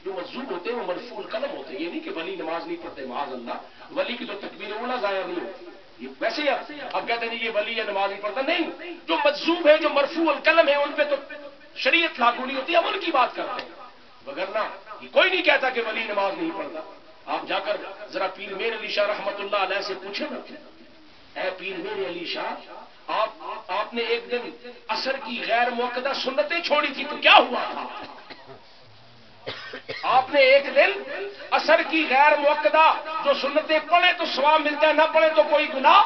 Speaker 1: جو مجذوب ہوتے ہیں وہ مرفوع القلم ہوتے ہیں. یہ نہیں کہ ولی نماز نہیں پڑھتے، معاذ اللہ، ولی کی تو تکبیر اولا ضائع نہیں ہوتی. یہ ویسے ہی اب کہتے ہیں یہ ولی ہے نماز نہیں پڑھتا، نہیں، جو مجذوب ہے، جو مرفوع القلم ہے، ان پہ تو شریعت لاگو نہیں ہوتی، ہم ان کی بات کرتے ہیں. وگرنہ یہ کوئی نہیں کہتا کہ ولی نماز نہیں پڑھتا. آپ جا کر ذرا پیر میر علی شاہ رحمت اللہ علیہ سے پوچھیں نا، اے پیر میر علی شاہ، آپ نے ایک دن عصر کی غیر موقدہ سنتیں چھوڑی تھی تو کیا ہوا تھا؟ آپ نے ایک دن عصر کی غیر موقدہ جو سنتیں پڑھے تو ثواب ملتا ہے، نہ پڑھے تو کوئی گناہ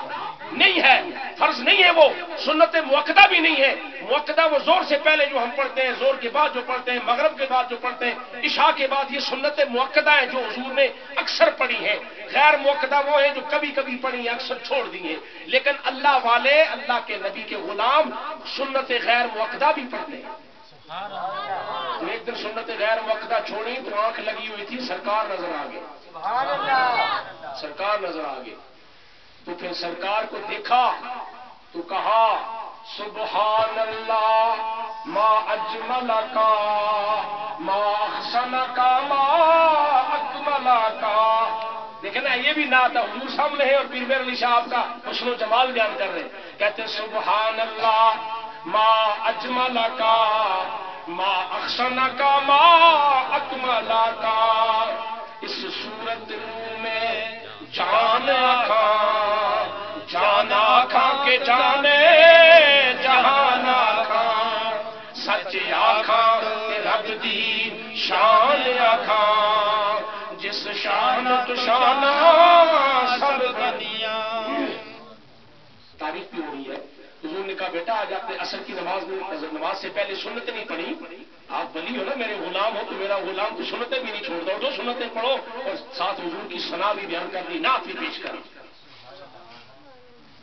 Speaker 1: نہیں ہے، فرض نہیں ہے، وہ سنت موقدہ بھی نہیں ہے. موقدہ وہ زور سے پہلے جو ہم پڑھتے ہیں، زور کے بعد جو پڑھتے ہیں، مغرب کے بعد جو پڑھتے ہیں، عشاء کے بعد، یہ سنت موقدہ ہے جو حضور نے اکثر پڑھی ہے. غیر موقدہ وہ ہے جو کبھی کبھی پڑھی ہیں، اکثر چھوڑ دی ہیں. لیکن اللہ والے، اللہ کے نبی کے غلام سنت غیر موقدہ بھی پڑھتے ہیں. تو ایک دن سنت غیر موقدہ چھوڑی تو آنکھ لگی ہوئی تھی، سرکار نظر آ گئے، سرکار نظر آ گئے. تو پھر سرکار کو دیکھا تو کہا سبحان اللہ ما اجمل کا ما احسن کا ما اکمل کا. دیکھیں نا، یہ بھی نعت ہے، حضور سامنے ہے اور پیر میر علی شاہ کا حسن و جمال بیان کر رہے ہیں. کہتے سبحان اللہ ما اجمل کا ما احسن کا ما اکمل کا. اس صورت میں جان آخاں، جان آخاں کے جانے جہان آخاں، سچ آخاں کے رب دی شان آخاں، جس شان تو شان سب دنیا. تعریف بھی ہو رہی ہے. حضور نے کہا بیٹا آج آپ نے عصر کی نماز سے پہلے سنت نہیں پڑھی، آپ ولی ہو نا، میرے غلام ہو، تو میرا غلام تو سنتیں بھی نہیں چھوڑتا، جو سنتیں پڑھو اور ساتھ حضور کی ثنا بھی بیان کر دی، نعت بھی پیش کر.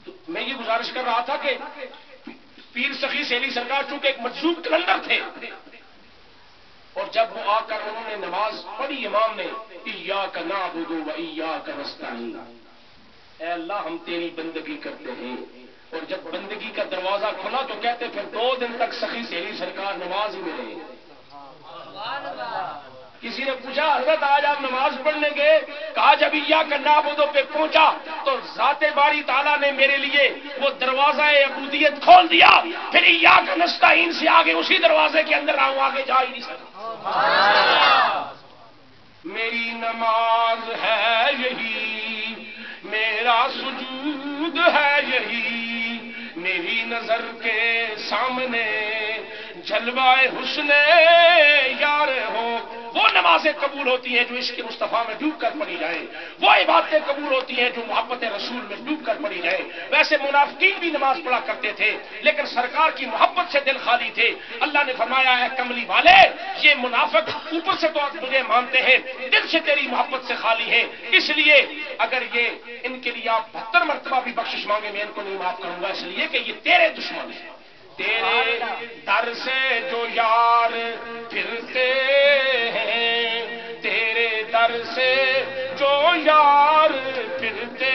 Speaker 1: تو میں یہ گزارش کر رہا تھا کہ پیر سخی سیلی سرکار چونکہ ایک مجذوب کلندر تھے، اور جب وہ آ کر انہوں نے نماز پڑھی امام نے، ایاک نعبد و ایاک نستعین، اے اللہ ہم تیری بندگی کرتے ہیں. اور جب بندگی کا دروازہ کھلا تو کہتے پھر 2 دن تک سخی سیلی سرکار نماز ہی میں رہے. کسی نے پوچھا حضرت آج آپ نماز پڑھنے گئے، کہا جب ایاک نعبد پہ پہنچا تو ذات باری تعالیٰ نے میرے لیے وہ دروازہ عبودیت کھول دیا، پھر ایاک نستعین سے آگے اسی دروازے کے اندر آؤں، آگے جا ہی نہیں سکتا. میری نماز ہے یہی، میرا سجود ہے یہی، میری نظر کے سامنے جلوہ حسن یار ہو. وہ نمازیں قبول ہوتی ہیں جو عشق مصطفیٰ میں ڈوب کر پڑھی جائیں، وہ عبادتیں قبول ہوتی ہیں جو محبت رسول میں ڈوب کر پڑھی جائیں. ویسے منافقین بھی نماز پڑھا کرتے تھے لیکن سرکار کی محبت سے دل خالی تھے. اللہ نے فرمایا ہے کملی والے، یہ منافق اوپر سے تو تجھے مانتے ہیں، دل سے تیری محبت سے خالی ہے، اس لیے اگر یہ ان کے لیے آپ 72 مرتبہ بھی بخشش مانگے میں ان کو نہیں معاف کروں گا، اس لیے کہ یہ تیرے دشمن ہیں. تیرے در سے جو یار پھرتے ہیں، تیرے در سے جو یار پھرتے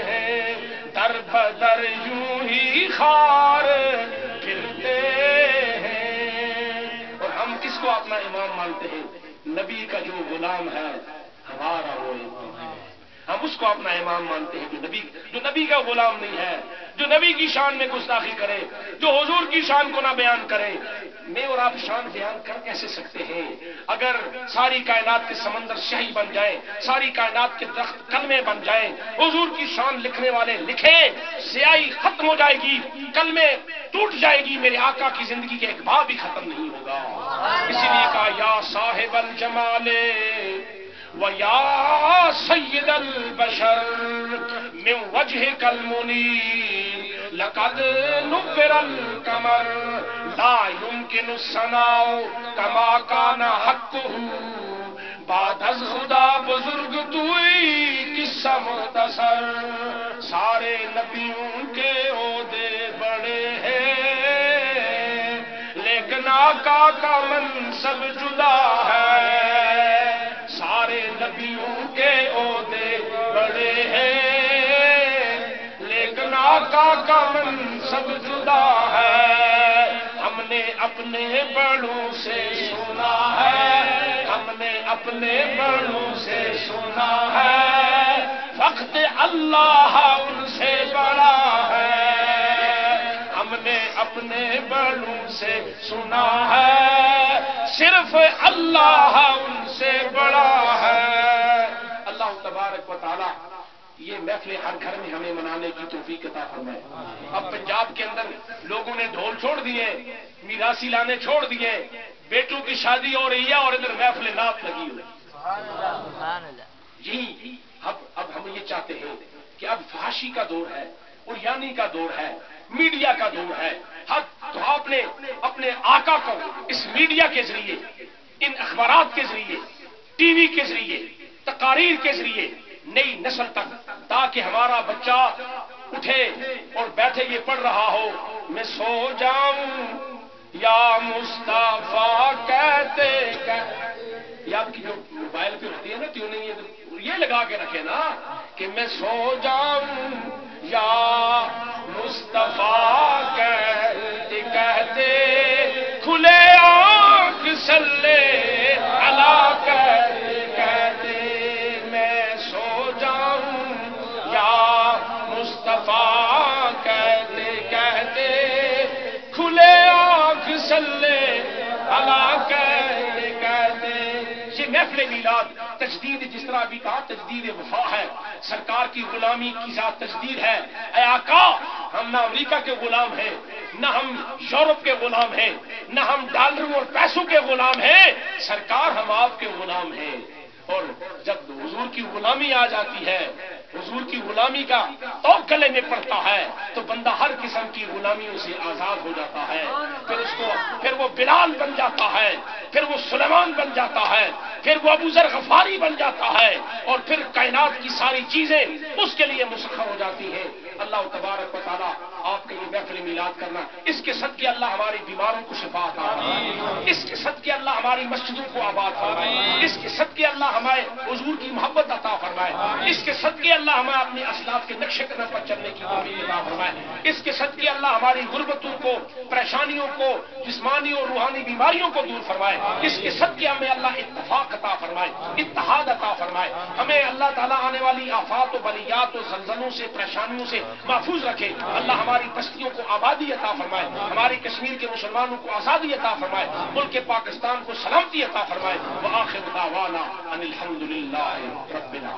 Speaker 1: ہیں، در بدر یوں ہی خار پھرتے ہیں. اور ہم کس کو اپنا امام مانتے ہیں؟ نبی کا جو غلام ہے ہمارا وہ امام ہے. ہم اس کو اپنا امام مانتے ہیں جو نبی کا غلام نہیں ہے، جو نبی کی شان میں گستاخی کرے، جو حضور کی شان کو نہ بیان کرے. میں اور آپ شان بیان کر کیسے سکتے ہیں؟ اگر ساری کائنات کے سمندر شہی بن جائیں، ساری کائنات کے درخت کلمے بن جائیں، حضور کی شان لکھنے والے لکھیں، سیاہی ختم ہو جائے گی، کلمے ٹوٹ جائے گی، میرے آقا کی زندگی کے ایک باب بھی ختم نہیں ہوگا. اسی لیے کہا یا صاحب الجمال وَيَا سَيِّدَ الْبَشَرِ مِنْ وَجْهِكَ الْمُنِيرِ لَقَدْ نُبِّرَ الْقَمَرُ لَا يُمْكِنُ الثَّنَاءُ كَمَا كَانَ حَقُّهُ بعد از خدا بزرگ توئی قصہ مختصر. سارے نبیوں کے عہدے بڑے ہیں لیکن آقا کا منصب جدا ہے. سارے نبیوں کے عہدے بڑے ہیں لیکن آقا آقا کا منصب جدا ہے، ہم نے اپنے بڑوں سے سنا ہے، ہم نے اپنے بڑوں سے سنا ہے، وقت اللہ ان سے بڑا ہے، ہم نے اپنے بڑوں سے سنا ہے، صرف اللہ ان سے بڑا ہے۔ اللہ تبارک و تعالی یہ محفل ہر گھر میں ہمیں منانے کی توفیق عطا فرمائے۔ اب پنجاب کے اندر لوگوں نے ڈھول چھوڑ دیے، میراثی لانے چھوڑ دیے، بیٹوں کی شادی ہو رہی ہے اور ادھر محفل نعت لگی ہوئی۔ جی اب ہم یہ چاہتے ہیں کہ اب فحاشی کا دور ہے، عریانی کا دور ہے، میڈیا کا دور ہے، تو آپ نے اپنے آقا کو اس میڈیا کے ذریعے، ان اخبارات کے ذریعے، ٹی وی کے ذریعے، تقاریر کے ذریعے نئی نسل تک، تاکہ ہمارا بچہ اٹھے اور بیٹھے یہ پڑھ رہا ہو، میں سو جاؤں یا مصطفیٰ کہتے یہ آپ کی جو موبائل پہ ہوتی ہے نا ٹیوننگ، یہ لگا کے رکھے نا کہ میں سو جاؤں یا مصطفیٰ کہتے کہتے، کھلے آنکھ صلی اللہ کہتے کہتے، میں سو جاؤں یا مصطفیٰ کہتے کہتے، کھلے آنکھ صلی اللہ کہتے کہتے۔ یہ محفل میلاد تجدید، جس طرح ابھی کہا، تجدید وفا ہے، سرکار کی غلامی کی ذات تجدید ہے۔ اے آقا، ہم نہ امریکہ کے غلام ہیں، نہ ہم یورپ کے غلام ہیں، نہ ہم ڈالروں اور پیسوں کے غلام ہیں، سرکار ہم آپ کے غلام ہیں۔ اور جب حضور کی غلامی آ جاتی ہے، حضور کی غلامی کا تو گلے میں پڑتا ہے، تو بندہ ہر قسم کی غلامیوں سے آزاد ہو جاتا ہے، پھر وہ بلال بن جاتا ہے، پھر وہ سلیمان بن جاتا ہے، پھر وہ ابو ذر غفاری بن جاتا ہے، اور پھر کائنات کی ساری چیزیں اس کے لیے مسخر ہو جاتی ہیں۔ اللہ تبارک و تعالیٰ آپ کے یہ محفل میلاد کرنا، اس کے صدقے اللہ ہماری بیماروں کو شفا عطا فرمائے، اس کے صدقے اللہ ہماری مسجدوں کو آباد فرمائے، اس کے صدقے اللہ ہمارے حضور کی محبت عطا فرمائے، اس کے صدقے اللہ ہمیں اپنے اسلاف کے نقش قدم پر چلنے کی توفیق عطا فرمائے، اس کے صدقے اللہ ہماری غربتوں کو، پریشانیوں کو، جسمانی اور روحانی بیماریوں کو دور فرمائے، اس کے صدقے ہمیں اللہ اتفاق عطا فرمائے، اتحاد عطا فرمائے، ہمیں اللہ تعالیٰ آنے والی آفات و بلیات و زلزلوں سے، پریشانیوں سے محفوظ رکھے، اللہ ہماری بستیوں کو آبادی عطا فرمائے، ہماری کشمیر کے مسلمانوں کو آزادی عطا فرمائے، ملک پاکستان کو سلامتی عطا فرمائے۔ وآخر دعوانا ان الحمد للہ رب العالمین۔